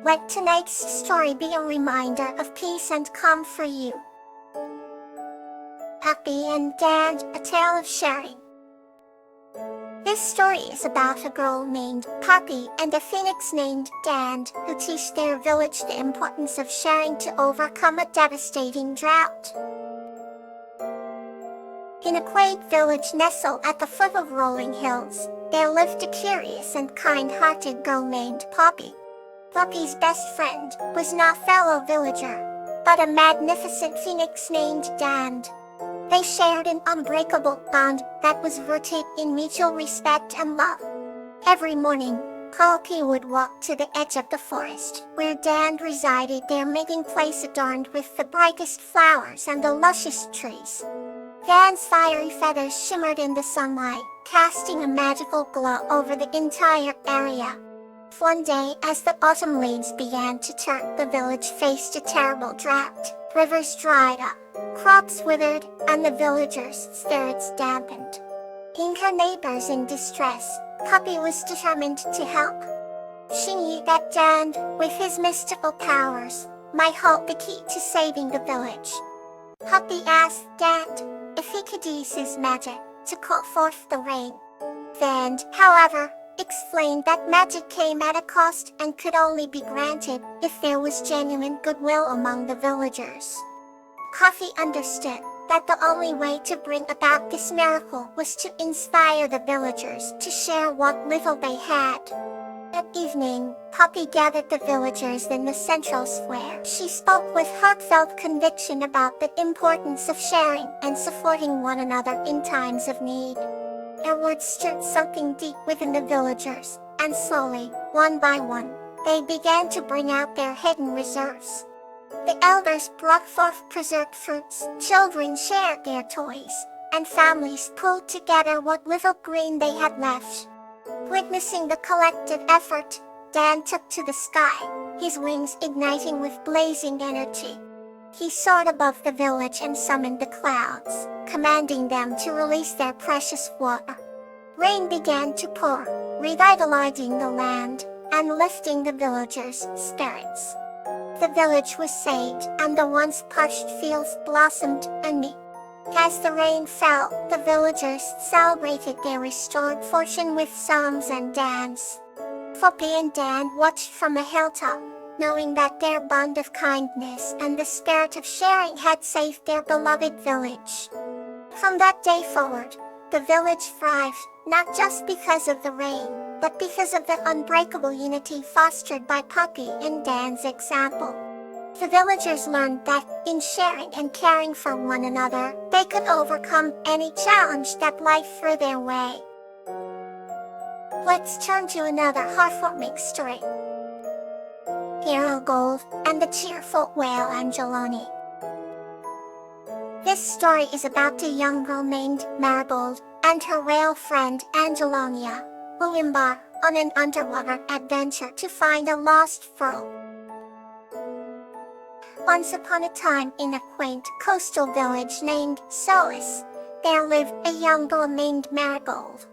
Let tonight's story be a reminder of peace and calm for you. Poppy and Dan, A Tale of Sharing. This story is about a girl named Poppy and a phoenix named Dan who teach their village the importance of sharing to overcome a devastating drought. In a quaint village nestled at the foot of rolling hills, there lived a curious and kind-hearted girl named Poppy. Poppy's best friend was not a fellow villager, but a magnificent phoenix named Dan. They shared an unbreakable bond that was rooted in mutual respect and love. Every morning, Poppy would walk to the edge of the forest, where Dan resided, their meeting place adorned with the brightest flowers and the luscious trees. Dan's fiery feathers shimmered in the sunlight, casting a magical glow over the entire area. One day, as the autumn leaves began to turn, the village faced a terrible drought. Rivers dried up, crops withered, and the villagers' spirits dampened. Seeing her neighbors in distress, Poppy was determined to help. She knew that Dan, with his mystical powers, might hold the key to saving the village. Poppy asked Dan if he could use his magic to call forth the rain. Dan, however, explained that magic came at a cost and could only be granted if there was genuine goodwill among the villagers. Poppy understood that the only way to bring about this miracle was to inspire the villagers to share what little they had. That evening, Poppy gathered the villagers in the central square. She spoke with heartfelt conviction about the importance of sharing and supporting one another in times of need. Her words stirred something deep within the villagers, and slowly, one by one, they began to bring out their hidden reserves. The elders brought forth preserved fruits, children shared their toys, and families pulled together what little grain they had left. Witnessing the collective effort, Dan took to the sky, his wings igniting with blazing energy. He soared above the village and summoned the clouds, commanding them to release their precious water. Rain began to pour, revitalizing the land and lifting the villagers' spirits. The village was saved, and the once parched fields blossomed anew. As the rain fell, the villagers celebrated their restored fortune with songs and dance. Poppy and Dan watched from a hilltop, knowing that their bond of kindness and the spirit of sharing had saved their beloved village. From that day forward, the village thrived, not just because of the rain, but because of the unbreakable unity fostered by Poppy and Dan's example. The villagers learned that, in sharing and caring for one another, they could overcome any challenge that life threw their way. Let's turn to another heartwarming story. Hero Gold and the Cheerful Whale Angeloni. This story is about a young girl named Marigold and her whale friend Angelonia, who embark on an underwater adventure to find a lost pearl. Once upon a time, in a quaint coastal village named Solis, there lived a young girl named Marigold.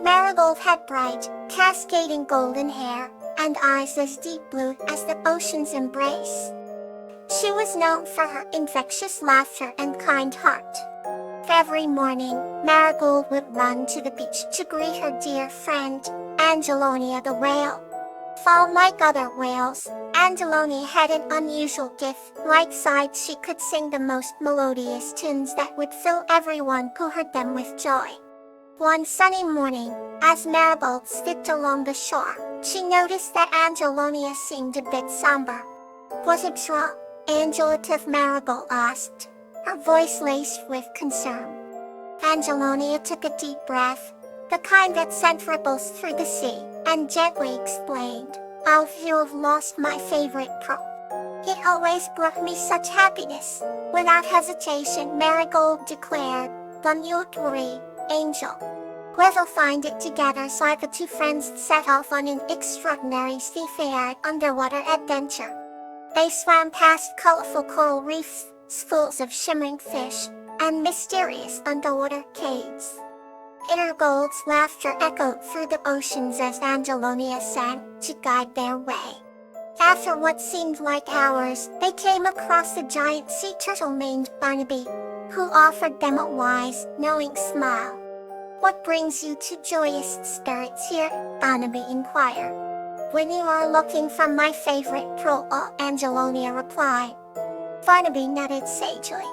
Marigold had bright, cascading golden hair and eyes as deep blue as the ocean's embrace. She was known for her infectious laughter and kind heart. Every morning, Marigold would run to the beach to greet her dear friend, Angelonia the whale. Like other whales, Angelonia had an unusual gift. Like she could sing the most melodious tunes that would fill everyone who heard them with joy. One sunny morning, as Marigold skipped along the shore, she noticed that Angelonia seemed a bit somber. "Was it wrong?" Angelative Marigold asked, her voice laced with concern. Angelonia took a deep breath, the kind that sent ripples through the sea, and gently explained, "You have lost my favorite pearl. It always brought me such happiness." Without hesitation, Marigold declared, "Don't you worry, Angel. We'll find it together." So the two friends set off on an extraordinary seafaring underwater adventure. They swam past colorful coral reefs, schools of shimmering fish, and mysterious underwater caves. Marigold's laughter echoed through the oceans as Angelonia sang to guide their way. After what seemed like hours, they came across a giant sea turtle named Barnaby, who offered them a wise, knowing smile. "What brings you to joyous spirits here?" Barnaby inquired. "When you are looking for my favorite pearl," Angelonia replied. Barnaby nodded sagely.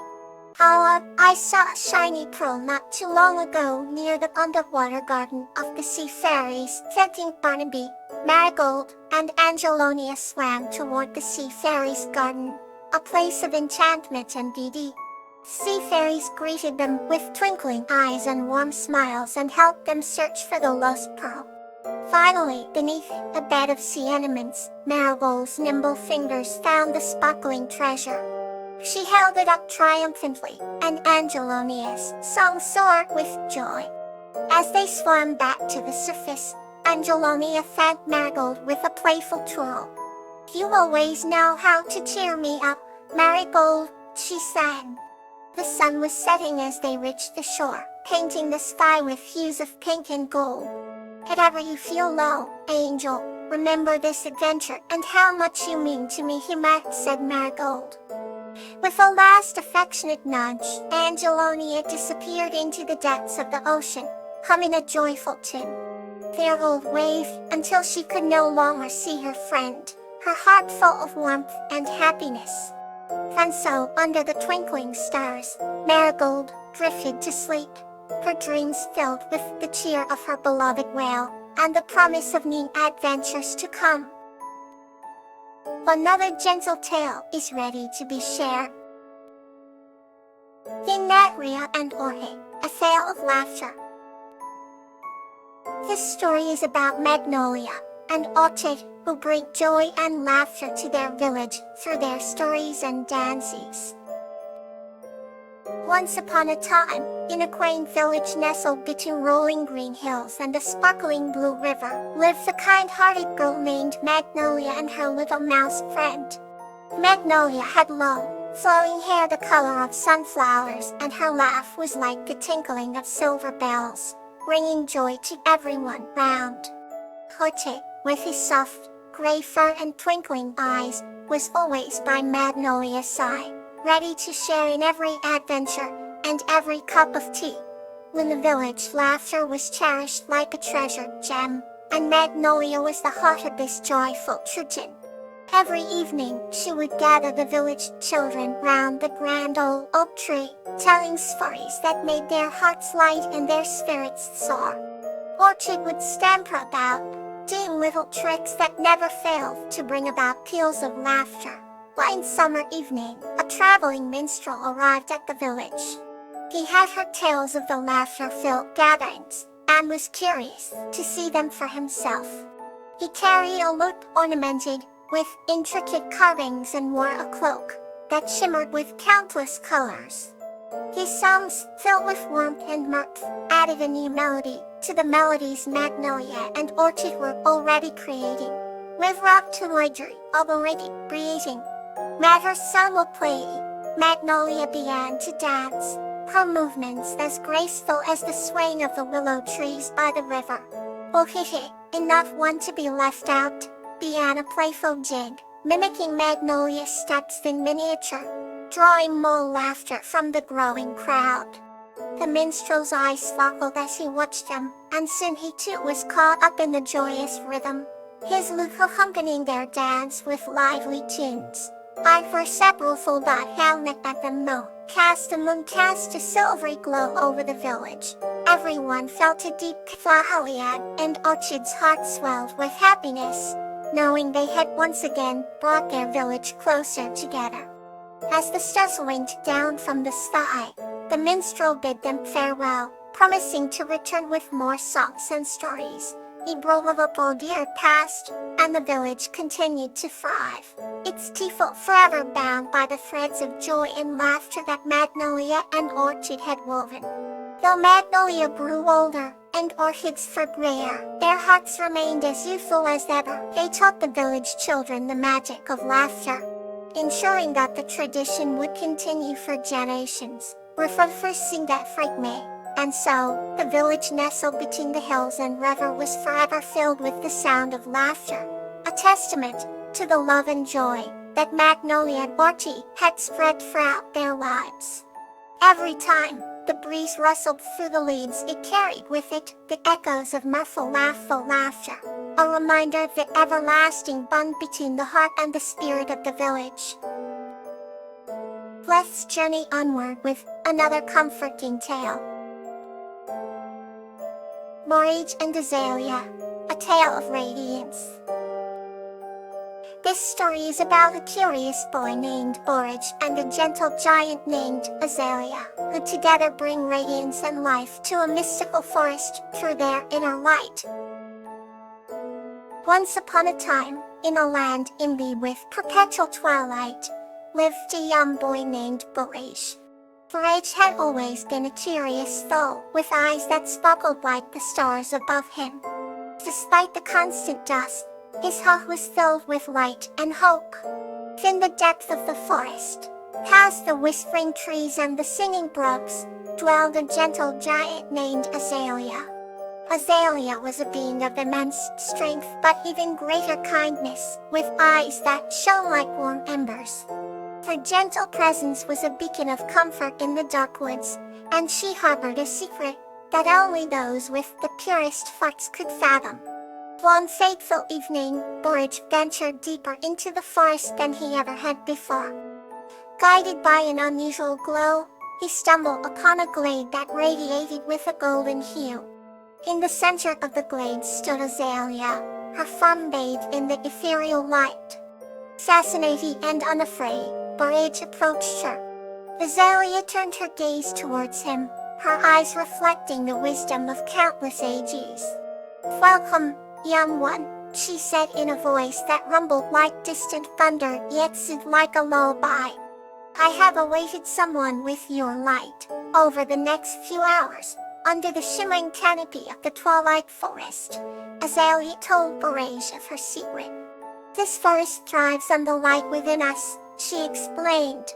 "I saw a shiny pearl not too long ago near the underwater garden of the sea fairies," thanking Barnaby. Marigold and Angelonia swam toward the sea fairies' garden, a place of enchantment and beauty. Sea fairies greeted them with twinkling eyes and warm smiles and helped them search for the lost pearl. Finally, beneath a bed of sea anemones, Marigold's nimble fingers found the sparkling treasure. She held it up triumphantly, and Angelonia's song soared with joy. As they swam back to the surface, Angelonia thanked Marigold with a playful twirl. "You always know how to cheer me up, Marigold," she sang. The sun was setting as they reached the shore, painting the sky with hues of pink and gold. "If ever you feel low, Angel, remember this adventure and how much you mean to me," said Marigold. With a last affectionate nudge, Angelonia disappeared into the depths of the ocean, humming a joyful tune. Marigold waved until she could no longer see her friend, her heart full of warmth and happiness. And so, under the twinkling stars, Marigold drifted to sleep, her dreams filled with the cheer of her beloved whale, and the promise of new adventures to come. Another gentle tale is ready to be shared. Ginatria and Orchid, a tale of laughter. This story is about Magnolia and Orchid, who bring joy and laughter to their village through their stories and dances. Once upon a time, in a quaint village nestled between rolling green hills and a sparkling blue river, lived a kind-hearted girl named Magnolia and her little mouse friend. Magnolia had long, flowing hair the color of sunflowers, and her laugh was like the tinkling of silver bells, bringing joy to everyone round. Orchid, with his soft, gray fur and twinkling eyes, was always by Magnolia's side, ready to share in every adventure and every cup of tea. When the village laughter was cherished like a treasured gem, and Magnolia was the heart of this joyful tradition. Every evening, she would gather the village children round the grand old oak tree, telling stories that made their hearts light and their spirits soar. Orchid would scamper about, doing little tricks that never failed to bring about peals of laughter. One summer evening, a traveling minstrel arrived at the village. He had heard tales of the laughter-filled gatherings, and was curious to see them for himself. He carried a lute ornamented with intricate carvings and wore a cloak that shimmered with countless colors. His songs, filled with warmth and mirth, added a new melody to the melodies Magnolia and Orchid were already creating. With rock to ivory, already breathing. Matter simultaneously, Magnolia began to dance, her movements as graceful as the swaying of the willow trees by the river. Orchid, enough one to be left out, began a playful jig, mimicking Magnolia's steps in miniature, drawing more laughter from the growing crowd. The minstrel's eyes sparkled as he watched them, and soon he too was caught up in the joyous rhythm, his lute accompanying their dance with lively tunes. I for several full helmet at them no, the moon cast a silvery glow over the village. Everyone felt a deep kahaliad, and Orchid's heart swelled with happiness, knowing they had once again brought their village closer together. As the stars winked down from the sky, the minstrel bid them farewell, promising to return with more songs and stories. A brovable year passed, and the village continued to thrive, its people forever bound by the threads of joy and laughter that Magnolia and Orchid had woven. Though Magnolia grew older, and Orchid's fur grayer, their hearts remained as youthful as ever. They taught the village children the magic of laughter, ensuring that the tradition would continue for generations. Referencing that fragment. And so, the village nestled between the hills and river was forever filled with the sound of laughter, a testament to the love and joy that Magnolia and Orchid had spread throughout their lives. Every time the breeze rustled through the leaves, it carried with it the echoes of muffled laughter, a reminder of the everlasting bond between the heart and the spirit of the village. Let's journey onward with another comforting tale. Borage and Azalea, a tale of radiance. This story is about a curious boy named Borage and a gentle giant named Azalea, who together bring radiance and life to a mystical forest through their inner light. Once upon a time, in a land imbued with perpetual twilight, lived a young boy named Borage. Borage had always been a curious soul, with eyes that sparkled like the stars above him. Despite the constant dusk, his heart was filled with light and hope. In the depth of the forest, past the whispering trees and the singing brooks, dwelled a gentle giant named Azalea. Azalea was a being of immense strength but even greater kindness, with eyes that shone like warm embers. Her gentle presence was a beacon of comfort in the dark woods, and she harbored a secret that only those with the purest hearts could fathom. One fateful evening, Borage ventured deeper into the forest than he ever had before. Guided by an unusual glow, he stumbled upon a glade that radiated with a golden hue. In the center of the glade stood Azalea, her form bathed in the ethereal light. Fascinated and unafraid, Borage approached her. Azalea turned her gaze towards him, her eyes reflecting the wisdom of countless ages. "Welcome, young one," she said in a voice that rumbled like distant thunder yet soothed like a lullaby. "I have awaited someone with your light. Over the next few hours, under the shimmering canopy of the twilight forest," Azalea told Borage of her secret. "This forest thrives on the light within us," she explained.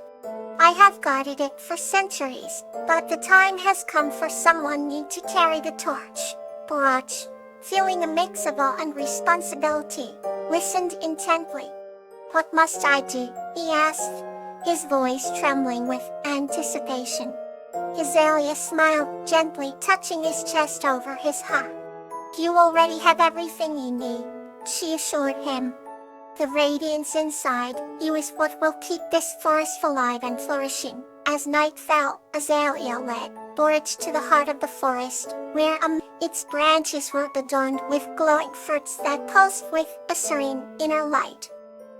"I have guarded it for centuries, but the time has come for someone new to carry the torch." Borage, feeling a mix of awe and responsibility, listened intently. "What must I do?" he asked, his voice trembling with anticipation. Azalea smiled gently, touching his chest over his heart. "You already have everything you need," she assured him. "The radiance inside you is what will keep this forest alive and flourishing." As night fell, Azalea led Borage to the heart of the forest, where its branches were adorned with glowing fruits that pulsed with a serene inner light.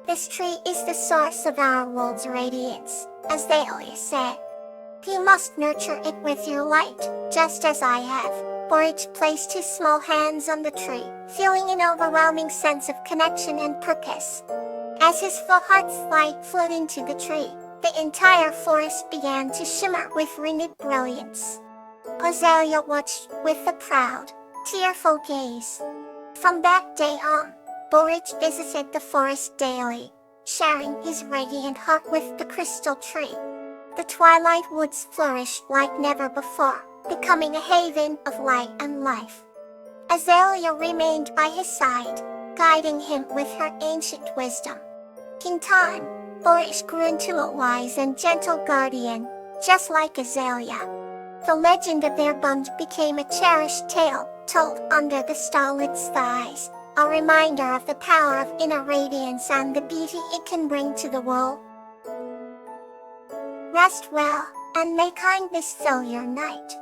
"This tree is the source of our world's radiance," Azalea said. "You must nurture it with your light, just as I have." Borage placed his small hands on the tree, feeling an overwhelming sense of connection and purpose. As his full heart's light flowed into the tree, the entire forest began to shimmer with renewed brilliance. Azalea watched with a proud, tearful gaze. From that day on, Borage visited the forest daily, sharing his radiant heart with the crystal tree. The twilight woods flourished like never before, becoming a haven of light and life. Azalea remained by his side, guiding him with her ancient wisdom. In time, Borage grew into a wise and gentle guardian, just like Azalea. The legend of their bond became a cherished tale, told under the starlit skies, a reminder of the power of inner radiance and the beauty it can bring to the world. Rest well, and may kindness fill your night.